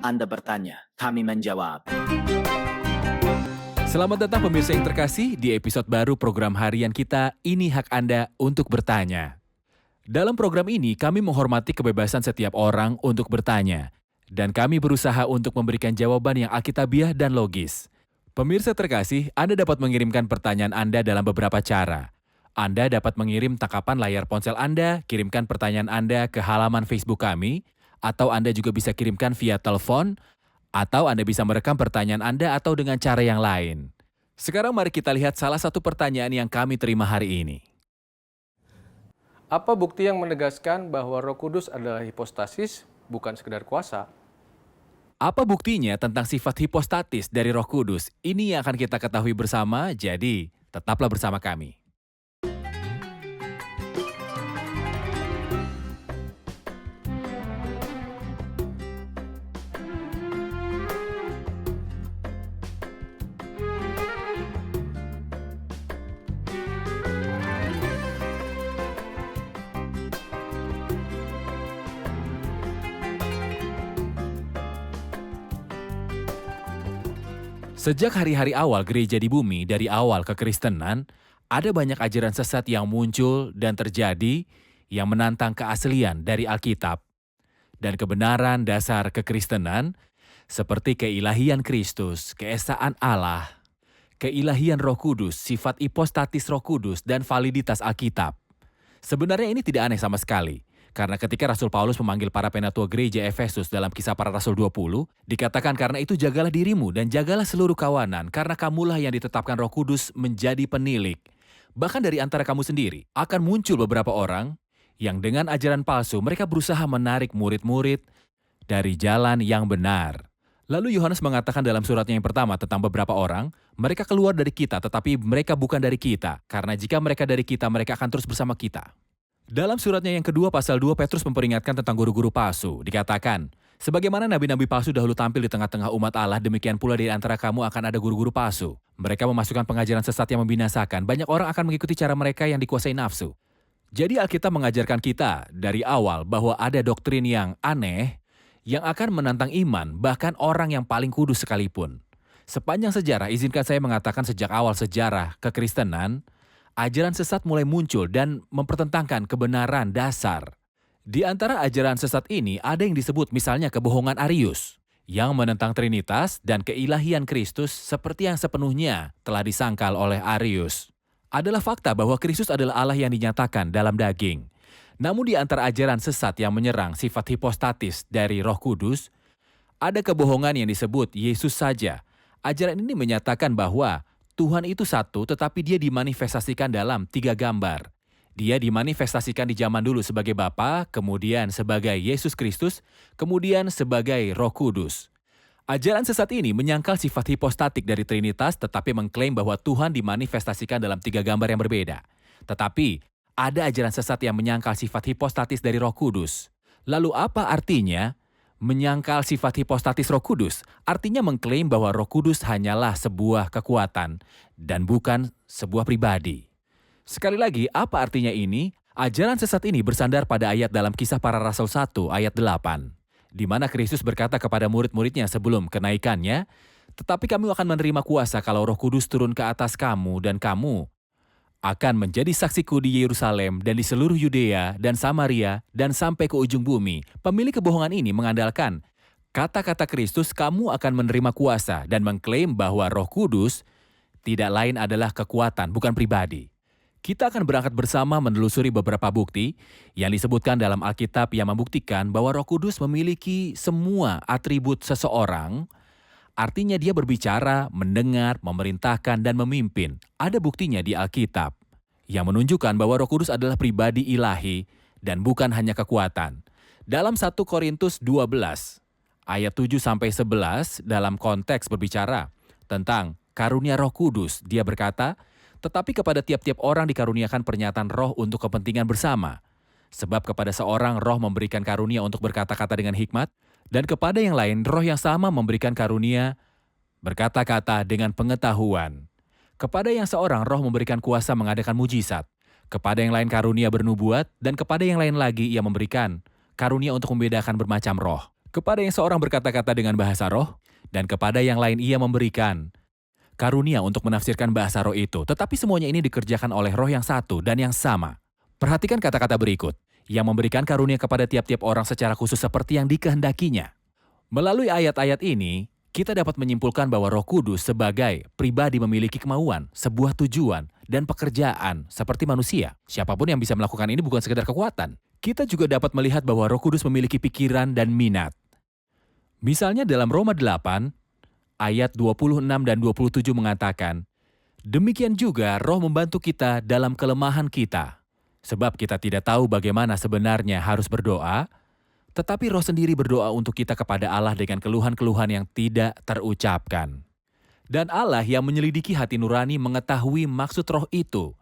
Anda bertanya, kami menjawab. Selamat datang pemirsa yang terkasih di episode baru program harian kita, Ini Hak Anda untuk Bertanya. Dalam program ini, kami menghormati kebebasan setiap orang untuk bertanya. Dan kami berusaha untuk memberikan jawaban yang alkitabiah dan logis. Pemirsa terkasih, Anda dapat mengirimkan pertanyaan Anda dalam beberapa cara. Anda dapat mengirim tangkapan layar ponsel Anda, kirimkan pertanyaan Anda ke halaman Facebook kami, atau Anda juga bisa kirimkan via telepon, atau Anda bisa merekam pertanyaan Anda atau dengan cara yang lain. Sekarang mari kita lihat salah satu pertanyaan yang kami terima hari ini. Apa bukti yang menegaskan bahwa Roh Kudus adalah hipostasis, bukan sekedar kuasa? Apa buktinya tentang sifat hipostatis dari Roh Kudus? Ini yang akan kita ketahui bersama, jadi tetaplah bersama kami. Sejak hari-hari awal gereja di bumi, dari awal kekristenan, ada banyak ajaran sesat yang muncul dan terjadi yang menantang keaslian dari Alkitab. Dan kebenaran dasar kekristenan, seperti keilahian Kristus, keesaan Allah, keilahian Roh Kudus, sifat hipostatis Roh Kudus, dan validitas Alkitab. Sebenarnya ini tidak aneh sama sekali. Karena ketika Rasul Paulus memanggil para penatua gereja Efesus dalam Kisah Para Rasul 20, dikatakan karena itu jagalah dirimu dan jagalah seluruh kawanan, karena kamulah yang ditetapkan Roh Kudus menjadi penilik. Bahkan dari antara kamu sendiri, akan muncul beberapa orang yang dengan ajaran palsu mereka berusaha menarik murid-murid dari jalan yang benar. Lalu Yohanes mengatakan dalam suratnya yang pertama tentang beberapa orang, mereka keluar dari kita tetapi mereka bukan dari kita, karena jika mereka dari kita, mereka akan terus bersama kita. Dalam suratnya yang kedua pasal 2, Petrus memperingatkan tentang guru-guru palsu. Dikatakan, sebagaimana nabi-nabi palsu dahulu tampil di tengah-tengah umat Allah, demikian pula di antara kamu akan ada guru-guru palsu. Mereka memasukkan pengajaran sesat yang membinasakan. Banyak orang akan mengikuti cara mereka yang dikuasai nafsu. Jadi Alkitab mengajarkan kita dari awal bahwa ada doktrin yang aneh yang akan menantang iman, bahkan orang yang paling kudus sekalipun. Sepanjang sejarah, izinkan saya mengatakan sejak awal sejarah kekristenan, ajaran sesat mulai muncul dan mempertentangkan kebenaran dasar. Di antara ajaran sesat ini ada yang disebut misalnya kebohongan Arius, yang menentang Trinitas dan keilahian Kristus seperti yang sepenuhnya telah disangkal oleh Arius. Adalah fakta bahwa Kristus adalah Allah yang dinyatakan dalam daging. Namun di antara ajaran sesat yang menyerang sifat hipostatis dari Roh Kudus, ada kebohongan yang disebut Yesus saja. Ajaran ini menyatakan bahwa Tuhan itu satu, tetapi dia dimanifestasikan dalam 3 gambar. Dia dimanifestasikan di zaman dulu sebagai Bapa, kemudian sebagai Yesus Kristus, kemudian sebagai Roh Kudus. Ajaran sesat ini menyangkal sifat hipostatik dari Trinitas, tetapi mengklaim bahwa Tuhan dimanifestasikan dalam 3 gambar yang berbeda. Tetapi, ada ajaran sesat yang menyangkal sifat hipostatis dari Roh Kudus. Lalu apa artinya? Menyangkal sifat hipostatis Roh Kudus artinya mengklaim bahwa Roh Kudus hanyalah sebuah kekuatan dan bukan sebuah pribadi. Sekali lagi, apa artinya ini? Ajaran sesat ini bersandar pada ayat dalam Kisah Para Rasul 1 ayat 8, di mana Kristus berkata kepada murid-muridnya sebelum kenaikannya, "Tetapi kamu akan menerima kuasa kalau Roh Kudus turun ke atas kamu dan kamu akan menjadi saksiku di Yerusalem dan di seluruh Yudea dan Samaria dan sampai ke ujung bumi." Pemilik kebohongan ini mengandalkan kata-kata Kristus, kamu akan menerima kuasa, dan mengklaim bahwa Roh Kudus tidak lain adalah kekuatan, bukan pribadi. Kita akan berangkat bersama menelusuri beberapa bukti yang disebutkan dalam Alkitab yang membuktikan bahwa Roh Kudus memiliki semua atribut seseorang. Artinya dia berbicara, mendengar, memerintahkan, dan memimpin. Ada buktinya di Alkitab yang menunjukkan bahwa Roh Kudus adalah pribadi ilahi dan bukan hanya kekuatan. Dalam 1 Korintus 12 ayat 7-11 dalam konteks berbicara tentang karunia Roh Kudus, dia berkata, "Tetapi kepada tiap-tiap orang dikaruniakan pernyataan roh untuk kepentingan bersama. Sebab kepada seorang roh memberikan karunia untuk berkata-kata dengan hikmat, dan kepada yang lain roh yang sama memberikan karunia berkata-kata dengan pengetahuan. Kepada yang seorang roh memberikan kuasa mengadakan mujizat. Kepada yang lain karunia bernubuat, dan kepada yang lain lagi ia memberikan karunia untuk membedakan bermacam roh." Kepada yang seorang berkata-kata dengan bahasa roh, dan kepada yang lain ia memberikan karunia untuk menafsirkan bahasa roh itu. Tetapi semuanya ini dikerjakan oleh roh yang satu dan yang sama. Perhatikan kata-kata berikut, yang memberikan karunia kepada tiap-tiap orang secara khusus seperti yang dikehendakinya. Melalui ayat-ayat ini, kita dapat menyimpulkan bahwa Roh Kudus sebagai pribadi memiliki kemauan, sebuah tujuan, dan pekerjaan seperti manusia. Siapapun yang bisa melakukan ini bukan sekedar kekuatan. Kita juga dapat melihat bahwa Roh Kudus memiliki pikiran dan minat. Misalnya dalam Roma 8, ayat 26 dan 27 mengatakan, demikian juga Roh membantu kita dalam kelemahan kita. Sebab kita tidak tahu bagaimana sebenarnya harus berdoa, tetapi Roh sendiri berdoa untuk kita kepada Allah dengan keluhan-keluhan yang tidak terucapkan. Dan Allah yang menyelidiki hati nurani mengetahui maksud Roh itu,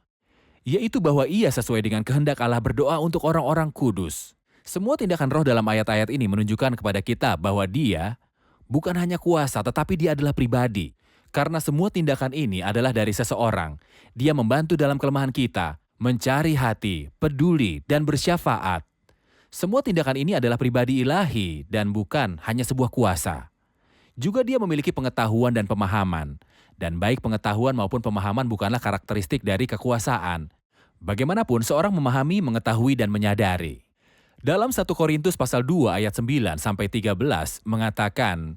yaitu bahwa ia sesuai dengan kehendak Allah berdoa untuk orang-orang kudus. Semua tindakan Roh dalam ayat-ayat ini menunjukkan kepada kita bahwa Dia bukan hanya kuasa, tetapi Dia adalah pribadi. Karena semua tindakan ini adalah dari seseorang. Dia membantu dalam kelemahan kita, mencari hati, peduli, dan bersyafaat. Semua tindakan ini adalah pribadi ilahi dan bukan hanya sebuah kuasa. Juga Dia memiliki pengetahuan dan pemahaman. Dan baik pengetahuan maupun pemahaman bukanlah karakteristik dari kekuasaan. Bagaimanapun seorang memahami, mengetahui, dan menyadari. Dalam 1 Korintus pasal 2 ayat 9 sampai 13 mengatakan,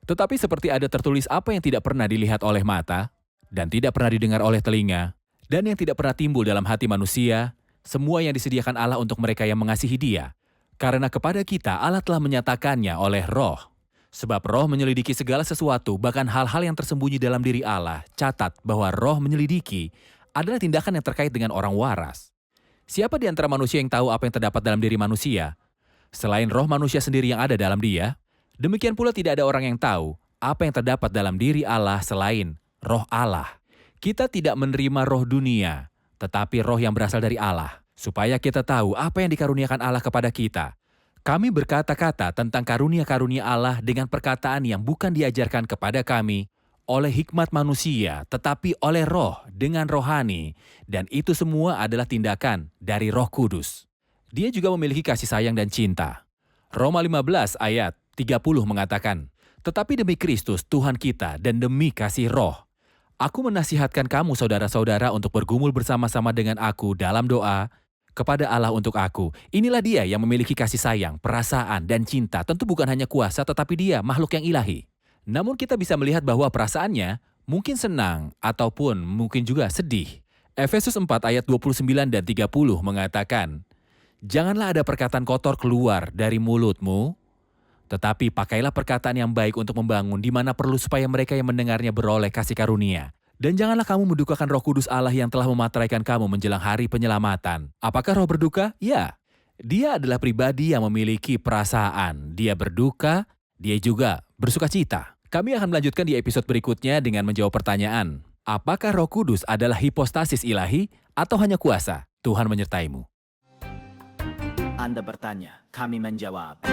tetapi seperti ada tertulis apa yang tidak pernah dilihat oleh mata, dan tidak pernah didengar oleh telinga, dan yang tidak pernah timbul dalam hati manusia, semua yang disediakan Allah untuk mereka yang mengasihi Dia. Karena kepada kita Allah telah menyatakannya oleh Roh. Sebab Roh menyelidiki segala sesuatu, bahkan hal-hal yang tersembunyi dalam diri Allah. Catat bahwa Roh menyelidiki adalah tindakan yang terkait dengan orang waras. Siapa di antara manusia yang tahu apa yang terdapat dalam diri manusia? Selain roh manusia sendiri yang ada dalam dia, demikian pula tidak ada orang yang tahu apa yang terdapat dalam diri Allah selain roh Allah. Kita tidak menerima roh dunia, tetapi roh yang berasal dari Allah, supaya kita tahu apa yang dikaruniakan Allah kepada kita. Kami berkata-kata tentang karunia-karunia Allah dengan perkataan yang bukan diajarkan kepada kami oleh hikmat manusia, tetapi oleh roh dengan rohani, dan itu semua adalah tindakan dari Roh Kudus. Dia juga memiliki kasih sayang dan cinta. Roma 15 ayat 30 mengatakan, tetapi demi Kristus Tuhan kita dan demi kasih roh, aku menasihatkan kamu saudara-saudara untuk bergumul bersama-sama dengan aku dalam doa kepada Allah untuk aku. Inilah Dia yang memiliki kasih sayang, perasaan, dan cinta. Tentu bukan hanya kuasa, tetapi Dia makhluk yang ilahi. Namun kita bisa melihat bahwa perasaannya mungkin senang ataupun mungkin juga sedih. Efesus 4 ayat 29 dan 30 mengatakan, janganlah ada perkataan kotor keluar dari mulutmu, tetapi pakailah perkataan yang baik untuk membangun di mana perlu supaya mereka yang mendengarnya beroleh kasih karunia. Dan janganlah kamu mendukakan Roh Kudus Allah yang telah memateraikan kamu menjelang hari penyelamatan. Apakah roh berduka? Ya. Dia adalah pribadi yang memiliki perasaan. Dia berduka, dia juga bersukacita. Kami akan melanjutkan di episode berikutnya dengan menjawab pertanyaan, apakah Roh Kudus adalah hipostasis ilahi atau hanya kuasa? Tuhan menyertaimu. Anda bertanya, kami menjawab.